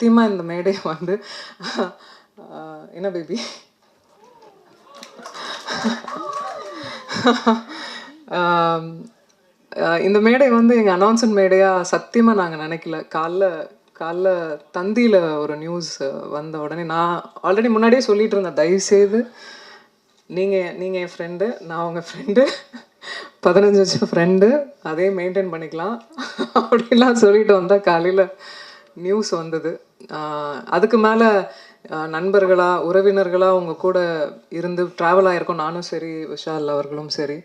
சத்தியமாக இந்த மேடை வந்து என்ன பேபி இந்த மேடை வந்து எங்கள் அனௌன்ஸ்மெண்ட் மேடையாக சத்தியமாக நாங்கள் நினைக்கல. காலைல தந்தியில் ஒரு நியூஸ் வந்த உடனே நான் ஆல்ரெடி முன்னாடியே சொல்லிட்டு இருந்தேன், தயவுசெய்து நீங்கள் என் ஃப்ரெண்டு, நான் உங்கள் ஃப்ரெண்டு, 15 வருஷம் ஃப்ரெண்டு, அதே மெயின்டைன் பண்ணிக்கலாம் அப்படின்லாம் சொல்லிட்டு வந்தால் காலையில் நியூஸ் வந்தது. அதுக்கு மேலே நண்பர்களாக உறவினர்களாக உங்கள் கூட இருந்து ட்ராவல் ஆகிருக்கோம், நானும் சரி விஷால் அவர்களும் சரி.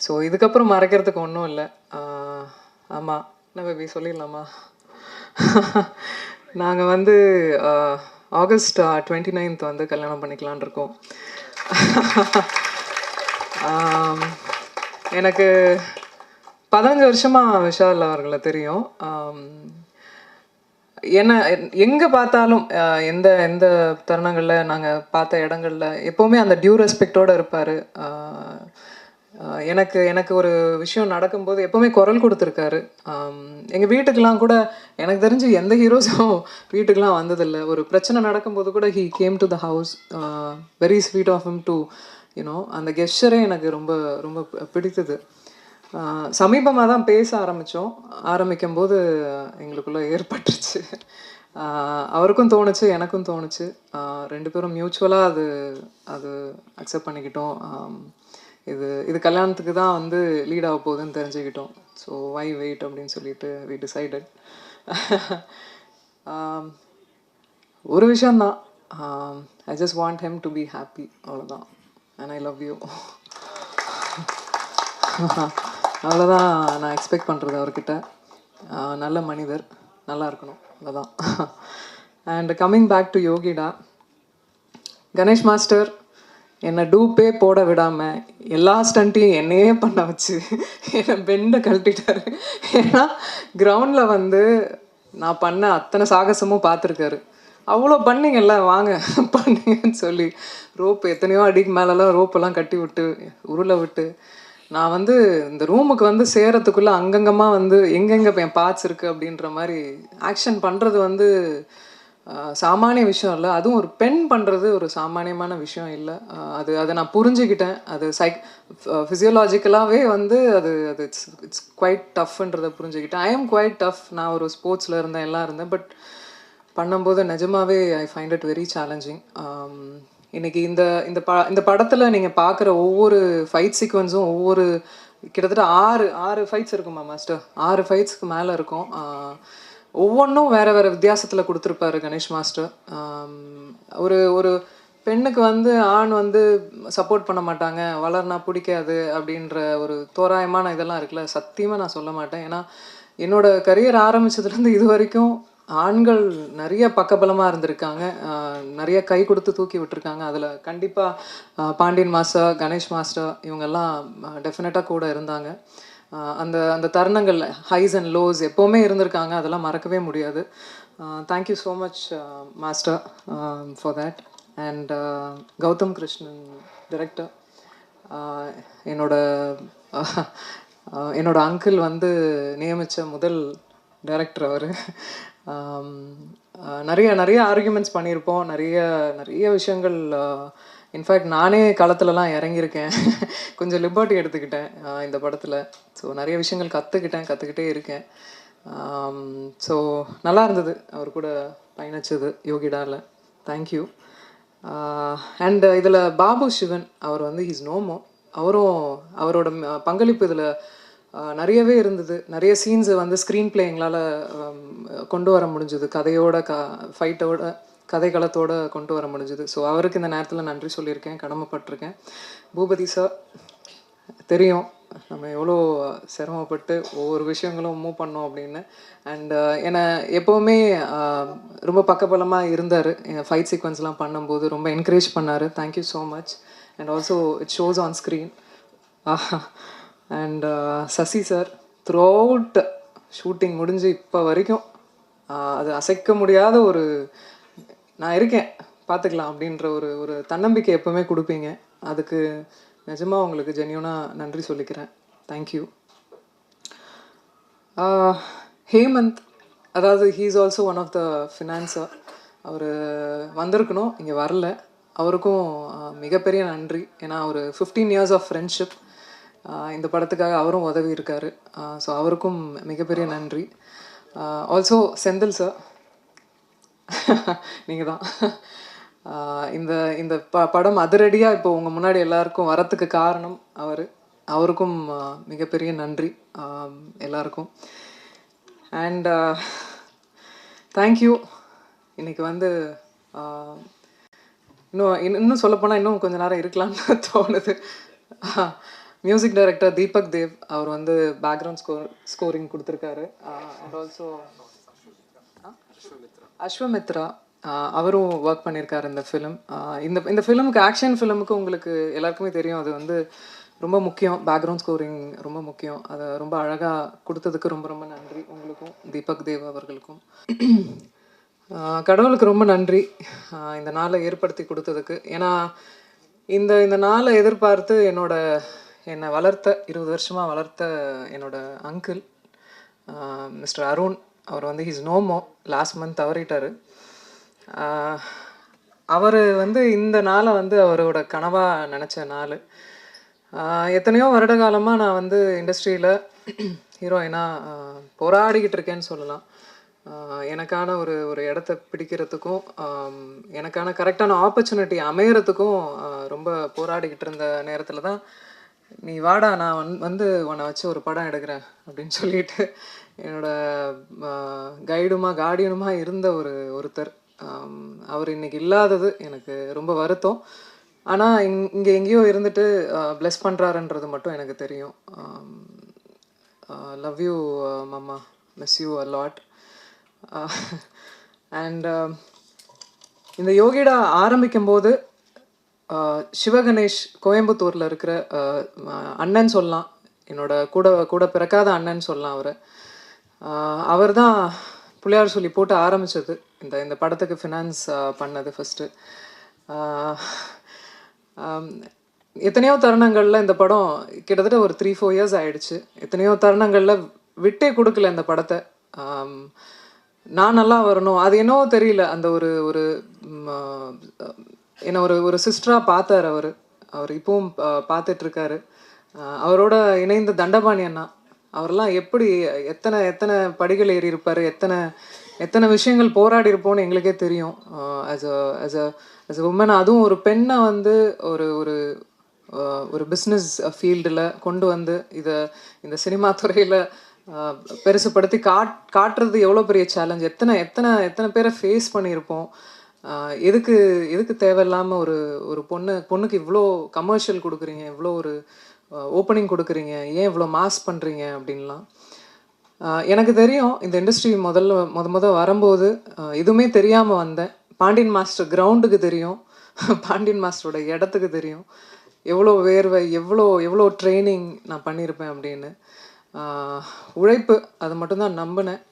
ஸோ இதுக்கப்புறம் மறைக்கிறதுக்கு ஒன்றும் இல்லை. ஆமாம், என்ன பேபி சொல்லிடலாமா? நாங்கள் வந்து ஆகஸ்ட் 29 வந்து கல்யாணம் பண்ணிக்கலான் இருக்கோம். எனக்கு 15 வருஷமாக விஷால் அவர்களை தெரியும். என்ன எங்கே பார்த்தாலும் எந்த எந்த தருணங்களில் நாங்கள் பார்த்த இடங்களில் எப்போவுமே அந்த டியூ ரெஸ்பெக்டோடு இருப்பார். எனக்கு ஒரு விஷயம் நடக்கும்போது எப்போவுமே குரல் கொடுத்துருக்காரு. எங்கள் வீட்டுக்கெலாம் கூட எனக்கு தெரிஞ்சு எந்த ஹீரோஸும் வீட்டுக்கெலாம் வந்ததில்லை. ஒரு பிரச்சனை நடக்கும்போது கூட he came to the house. Very sweet of him to you know. அந்த கெஸ்டரே எனக்கு ரொம்ப ரொம்ப பிடித்தது. சமீபமாக தான் பேச ஆரம்பிக்கும்போது எங்களுக்குள்ளே ஏற்பட்டுருச்சு. அவருக்கும் தோணுச்சு, எனக்கும் தோணுச்சு. 2 பேரும் மியூச்சுவலாக அது அக்செப்ட் பண்ணிக்கிட்டோம். இது கல்யாணத்துக்கு தான் வந்து லீட் ஆக போகுதுன்னு தெரிஞ்சுக்கிட்டோம். ஸோ வை வெயிட் அப்படின்னு சொல்லிட்டு வி டிசைடட். ஒரு விஷயந்தான், I just want him to be happy, அவ்வளோதான். And I love you. அவ்வளோதான் நான் எக்ஸ்பெக்ட் பண்ணுறது அவர்கிட்ட. நல்ல மனிதர், நல்லா இருக்கணும், அவ்வளோதான். அண்ட் கம்மிங் பேக் டு யோகிடா, கணேஷ் மாஸ்டர் என்னை டூப்பே போட விடாமல் எல்லா ஸ்டண்ட்டையும் என்னையே பண்ண வச்சு என்னை பெண்டை கழட்டிட்டாரு. ஏன்னா கிரவுண்டில் வந்து நான் பண்ண அத்தனை சாகசமும் பார்த்துருக்காரு. அவ்வளோ பண்ணிங்கல்ல, வாங்க பண்ணுங்கன்னு சொல்லி ரோப்பு எத்தனையோ அடிக்கு மேலெல்லாம் ரோப்பெல்லாம் கட்டி விட்டு உருளை விட்டு நான் வந்து இந்த ரூமுக்கு வந்து சேரத்துக்குள்ளே அங்கங்கமாக வந்து எங்கெங்கே என் பார்ட்ஸ் இருக்குது அப்படின்ற மாதிரி ஆக்ஷன் பண்ணுறது வந்து சாமானிய விஷயம் இல்லை. அதுவும் ஒரு பெண் பண்ணுறது ஒரு சாமானியமான விஷயம் இல்லை. அதை நான் புரிஞ்சுக்கிட்டேன். அது ஃபிசியோலாஜிக்கலாகவே வந்து இட்ஸ் குவைட் டஃப்ன்றதை புரிஞ்சுக்கிட்டேன். I am quite tough. நான் ஒரு ஸ்போர்ட்ஸில் இருந்தேன், எல்லாம் இருந்தேன். பட் பண்ணும்போது நிஜமாவே I find it very challenging. இன்றைக்கி இந்த படத்தில் நீங்கள் பார்க்குற ஒவ்வொரு ஃபைட் சீக்வன்ஸும் கிட்டத்தட்ட 6 ஃபைட்ஸ் இருக்குமா மாஸ்டர்? 6 ஃபைட்ஸ்க்கு மேலே இருக்கும். ஒவ்வொன்றும் வேறு வித்தியாசத்தில் கொடுத்துருப்பாரு கணேஷ் மாஸ்டர். ஒரு பெண்ணுக்கு வந்து ஆண் வந்து சப்போர்ட் பண்ண மாட்டாங்க, வளர்னா பிடிக்காது அப்படின்ற ஒரு தோராயமான இதெல்லாம் இருக்குல்ல, சத்தியமாக நான் சொல்ல மாட்டேன். ஏன்னா என்னோடய கரியர் ஆரம்பித்ததுலேருந்து இது வரைக்கும் ஆண்கள் நிறைய பக்கபலமாக இருந்திருக்காங்க, நிறைய கை கொடுத்து தூக்கி விட்டுருக்காங்க. அதில் கண்டிப்பாக பாண்டியன் மாஸ்டர், கணேஷ் மாஸ்டர் இவங்கெல்லாம் டெஃபினட்டாக கூட இருந்தாங்க. அந்த தருணங்கள் ஹைஸ் அண்ட் லோஸ் எப்போவுமே இருந்திருக்காங்க, அதெல்லாம் மறக்கவே முடியாது. Thank you so much master for that. And Gautham Krishnan director, என்னோட அங்கிள் வந்து நியமித்த முதல் டைரக்டர் அவர். நிறைய ஆர்கியூமெண்ட்ஸ் பண்ணியிருப்போம், நிறைய விஷயங்கள். இன்ஃபேக்ட் நானே களத்துலலாம் இறங்கியிருக்கேன், கொஞ்சம் லிபர்ட்டி எடுத்துக்கிட்டேன் இந்த படத்தில். ஸோ நிறைய விஷயங்கள் கற்றுக்கிட்டே இருக்கேன். ஸோ நல்லா இருந்தது அவர் கூட பயணிச்சது யோகிடாவில். தேங்க்யூ. அண்ட் இதில் பாபு சிவன் அவர் வந்து ஹீஸ் நோமோ, அவரோட பங்களிப்பு இதில் நிறையவே இருந்தது. நிறைய சீன்ஸை வந்து ஸ்க்ரீன் பிளே எங்களால் கொண்டு வர முடிஞ்சது, கதையோட ஃபைட்டோட கதைக்களத்தோடு கொண்டு வர முடிஞ்சுது. ஸோ அவருக்கு இந்த நேரத்தில் நன்றி சொல்லியிருக்கேன், கடமைப்பட்டிருக்கேன். பூபதி சார் தெரியும் நம்ம எவ்வளோ சிரமப்பட்டு ஒவ்வொரு விஷயங்களும் மூவ் பண்ணோம் அப்படின்னு. அண்ட் என்னை எப்போவுமே ரொம்ப பக்கபலமாக இருந்தார். என் ஃபைட் சீக்வன்ஸ்லாம் பண்ணும்போது ரொம்ப என்கரேஜ் பண்ணார். Thank you so much. And also it shows on screen. And Sasi sir throughout shooting முடிஞ்சு இப்போ வரைக்கும் அது அசைக்க முடியாத ஒரு நான் இருக்கேன் பார்த்துக்கலாம் அப்படின்ற ஒரு தன்னம்பிக்கை எப்போவுமே கொடுப்பீங்க. அதுக்கு நிஜமாக உங்களுக்கு ஜென்யூனாக நன்றி சொல்லிக்கிறேன். தேங்க்யூ. ஹேமந்த் அதாவது he is also one of the financer. அவர் வந்திருக்கணும், இங்கே வரல. அவருக்கும் மிகப்பெரிய நன்றி. ஏன்னா ஒரு 15 இயர்ஸ் ஆஃப் ஃப்ரெண்ட்ஷிப், இந்த படத்துக்காக அவரும் உதவி இருக்கார். ஸோ அவருக்கும் மிகப்பெரிய நன்றி. ஆல்சோ செந்தில் சார், நீங்கள் தான் இந்த இந்த படம் அதிரடியாக இப்போ உங்கள் முன்னாடி எல்லாருக்கும் வரத்துக்கு காரணம் அவருக்கும் மிகப்பெரிய நன்றி எல்லாருக்கும். And thank you. இன்றைக்கி வந்து இன்னும் சொல்லப்போனால் இன்னும் கொஞ்சம் நேரம் இருக்கலாம்னு தோணுது. மியூசிக் டைரக்டர் தீபக் தேவ் அவர் வந்து பேக்ரவுண்ட் ஸ்கோரிங் கொடுத்துருக்காரு. அண்ட் ஆல்சோ அஸ்வமித்ரா அவரும் ஒர்க் பண்ணியிருக்காரு இந்த ஃபிலிம். இந்த ஃபிலிமுக்கு, ஆக்ஷன் ஃபிலிமுக்கு உங்களுக்கு எல்லாருக்குமே தெரியும், அது வந்து ரொம்ப முக்கியம். பேக்ரவுண்ட் ஸ்கோரிங் ரொம்ப முக்கியம். அதை ரொம்ப அழகாக கொடுத்ததுக்கு ரொம்ப ரொம்ப நன்றி உங்களுக்கும், தீபக் தேவ் அவர்களுக்கும். கடவுளுக்கு ரொம்ப நன்றி இந்த நாளை ஏற்படுத்தி கொடுத்ததுக்கு. ஏன்னா இந்த நாளை எதிர்பார்த்து என்னை வளர்த்த 20 வருஷமாக வளர்த்த என்னோட அங்கிள் மிஸ்டர் அருண், அவர் வந்து he's no more, last month தவறிட்டார். அவர் வந்து இந்த நாளை வந்து அவரோட கனவாக நினச்ச நாள். எத்தனையோ வருட காலமாக நான் வந்து இண்டஸ்ட்ரியில் ஹீரோயினாக போராடிக்கிட்டு இருக்கேன்னு சொல்லலாம். எனக்கான ஒரு இடத்த பிடிக்கிறதுக்கும் எனக்கான கரெக்டான ஆப்பர்ச்சுனிட்டி அமையறதுக்கும் ரொம்ப போராடிக்கிட்டு இருந்த நேரத்தில் தான், நீ வாடா நான் வந்து உன்னை வச்சு ஒரு படம் எடுக்கிறேன் அப்படின்னு சொல்லிட்டு என்னோட கார்டியனுமா இருந்த ஒருத்தர். அவர் இன்னைக்கு இல்லாதது எனக்கு ரொம்ப வருத்தம். ஆனால் இங்கே எங்கேயோ இருந்துட்டு ப்ளெஸ் பண்ணுறாருன்றது மட்டும் எனக்கு தெரியும். லவ் யூ மாமா, miss you a lot. And இந்த யோகிடா ஆரம்பிக்கும் போது சிவகணேஷ் கோயம்புத்தூரில் இருக்கிற அண்ணன் சொல்லலாம், என்னோட கூட பிறக்காத அண்ணன் சொல்லலாம். அவர் தான் புள்ளியார் சொல்லி போட்டு ஆரம்பித்தது. இந்த படத்துக்கு ஃபினான்ஸ் பண்ணது ஃபஸ்ட்டு. எத்தனையோ தருணங்களில் இந்த படம் கிட்டத்தட்ட ஒரு 3-4 இயர்ஸ் ஆயிடுச்சு. எத்தனையோ தருணங்களில் விட்டே கொடுக்கல இந்த படத்தை. நான் நல்லா வரணும், அது என்னவோ தெரியல, அந்த ஒரு என்ன ஒரு சிஸ்டராக பார்த்தார் அவர் இப்பவும் பார்த்துட்ருக்காரு. அவரோட இணைந்த தண்டபாணி அண்ணா, அவரெல்லாம் எப்படி எத்தனை படிகள் ஏறி இருப்பார், எத்தனை விஷயங்கள் போராடி இருப்போம்னு எங்களுக்கே தெரியும். ஆஸ் அ உமன், அதுவும் ஒரு பெண்ணை வந்து ஒரு பிஸ்னஸ் ஃபீல்டில் கொண்டு வந்து இந்த சினிமா துறையில் பெருசுப்படுத்தி காட்டுறது எவ்வளோ பெரிய சேலஞ்ச். எத்தனை பேரை ஃபேஸ் பண்ணியிருப்போம். எதுக்கு தேவையில்லாமல் ஒரு பொண்ணுக்கு இவ்வளோ கமர்ஷியல் கொடுக்குறீங்க, இவ்வளோ ஒரு ஓப்பனிங் கொடுக்குறீங்க, ஏன் இவ்வளோ மாஸ் பண்ணுறீங்க அப்படின்லாம். எனக்கு தெரியும், இந்த இண்டஸ்ட்ரி முத வரும்போது எதுவுமே தெரியாமல் வந்தேன். பாண்டியன் மாஸ்டர் கிரவுண்டுக்கு தெரியும், பாண்டியன் மாஸ்டரோட இடத்துக்கு தெரியும், எவ்வளோ வேர்வை, எவ்வளோ ட்ரைனிங் நான் பண்ணியிருப்பேன் அப்படின்னு. உழைப்பு, அது மட்டும்தான் நம்பினேன்.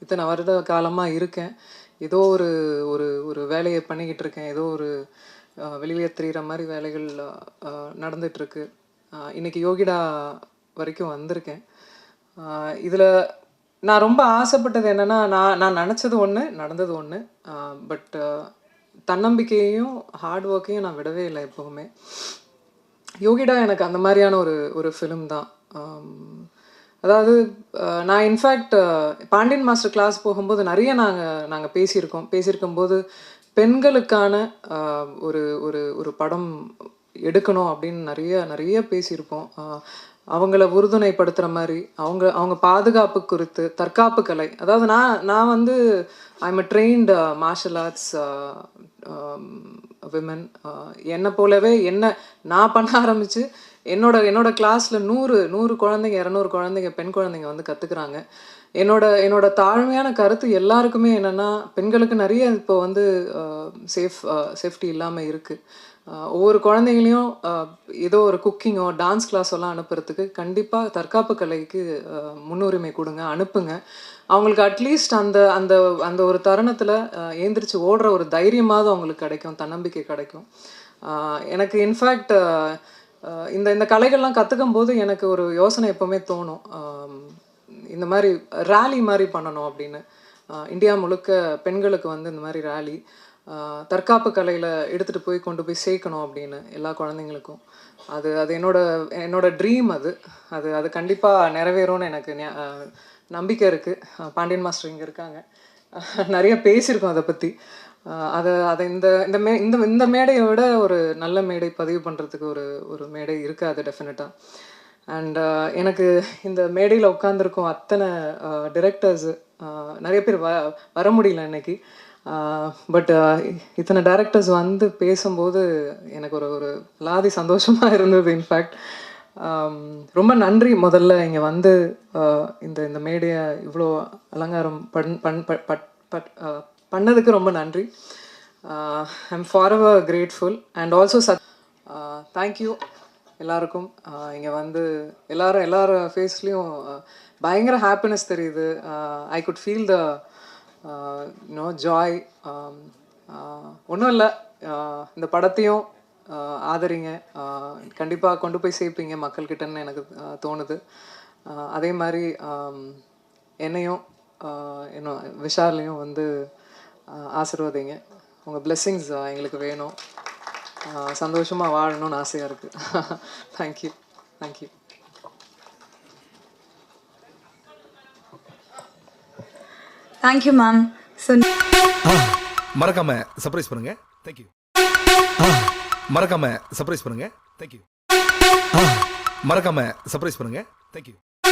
இத்தனை வருட காலமாக இருக்கேன், ஏதோ ஒரு வேலையை பண்ணிக்கிட்டு இருக்கேன், ஏதோ ஒரு வெளியே தெரிகிற மாதிரி வேலைகள் நடந்துகிட்ருக்கு. இன்றைக்கி யோகிடா வரைக்கும் வந்திருக்கேன். இதில் நான் ரொம்ப ஆசைப்பட்டது என்னென்னா, நான் நினச்சது ஒன்று, நடந்தது ஒன்று. பட் தன்னம்பிக்கையையும் ஹார்ட் ஒர்க்கையும் நான் விடவே இல்லை எப்போவுமே. யோகிடா எனக்கு அந்த மாதிரியான ஒரு ஃபிலிம் தான். அதாவது நான் இன்ஃபேக்ட் பாண்டியன் மாஸ்டர் கிளாஸ் போகும்போது நிறைய நாங்கள் பேசியிருக்கும்போது பெண்களுக்கான ஒரு படம் எடுக்கணும் அப்படின்னு நிறைய பேசியிருப்போம். அவங்கள உறுதுணைப்படுத்துகிற மாதிரி, அவங்க பாதுகாப்பு குறித்து, தற்காப்பு கலை. அதாவது நான் வந்து I'm a trained martial arts women. என்னை போலவே நான் பண்ண ஆரம்பித்து என்னோட கிளாஸில் 100 குழந்தைங்க, 200 குழந்தைங்க, பெண் குழந்தைங்க வந்து கற்றுக்குறாங்க. என்னோட தாழ்மையான கருத்து எல்லாருக்குமே என்னென்னா, பெண்களுக்கு நிறைய இப்போ வந்து சேஃப்டி இல்லாமல் இருக்குது. ஒவ்வொரு குழந்தைங்களையும் ஏதோ ஒரு குக்கிங்கோ டான்ஸ் கிளாஸெல்லாம் அனுப்புறதுக்கு கண்டிப்பாக தற்காப்பு கலைக்கு முன்னுரிமை கொடுங்க, அனுப்புங்க. அவங்களுக்கு அட்லீஸ்ட் அந்த ஒரு தருணத்தில் ஏந்திரிச்சு ஓடுற ஒரு தைரியமாவது அவங்களுக்கு கிடைக்கும், தன்னம்பிக்கை கிடைக்கும். எனக்கு இன்ஃபேக்ட் இந்த கலைகள்லாம் கற்றுக்கும் போது எனக்கு ஒரு யோசனை எப்போவுமே தோணும். இந்த மாதிரி ரேலி மாதிரி பண்ணணும் அப்படின்னு. இந்தியா முழுக்க பெண்களுக்கு வந்து இந்த மாதிரி ரேலி தற்காப்பு கலையில் எடுத்துகிட்டு போய் கொண்டு போய் சேர்க்கணும் அப்படின்னு எல்லா குழந்தைங்களுக்கும். அது அது என்னோட ட்ரீம். அது கண்டிப்பாக நிறைவேறும்னு எனக்கு நம்பிக்கை இருக்குது. பாண்டியன் மாஸ்டர் இங்கே இருக்காங்க, நிறைய பேசியிருக்கோம் அதை பற்றி. அதை இந்த மேடையை விட ஒரு நல்ல மேடை பதிவு பண்ணுறதுக்கு ஒரு மேடை இருக்காது டெஃபினட்டாக. அண்ட் எனக்கு இந்த மேடையில் உட்காந்துருக்கோம் அத்தனை டிரெக்டர்ஸு, நிறைய பேர் வர முடியல இன்னைக்கு. பட் இத்தனை டைரக்டர்ஸ் வந்து பேசும்போது எனக்கு ஒரு லாதி சந்தோஷமாக இருந்தது. இன்ஃபேக்ட் ரொம்ப நன்றி முதல்ல இங்கே வந்து இந்த மேடையை இவ்வளோ அலங்காரம் பண்ணதுக்கு ரொம்ப நன்றி. I'm forever grateful. And also thank you எல்லாருக்கும். இங்கே வந்து எல்லார் ஃபேஸ்லேயும் பயங்கர ஹாப்பினஸ் தெரியுது. I could feel the joy. ஒன்றும் இல்லை, இந்த படத்தையும் ஆதரிங்க, கண்டிப்பாக கொண்டு போய் சேர்ப்பீங்க மக்கள்கிட்டன்னு எனக்கு தோணுது. அதே மாதிரி என்னையும் விஷாலையும் வந்து ஆசீர்வதிங்க. உங்கள் பிளெஸ்ஸிங்ஸ் எங்களுக்கு வேணும். சந்தோஷமாக வாழணும்னு ஆசையாக இருக்குது. தேங்க்யூ. தேங்க்யூ. Thank you ma'am. மறக்காம சர்ப்ரைஸ் பண்ணுங்க. தேங்க்யூ. மறக்காம சர்ப்ரைஸ் பண்ணுங்க. தேங்க்யூ. மறக்காம சர்ப்ரைஸ் பண்ணுங்க. தேங்க்யூ.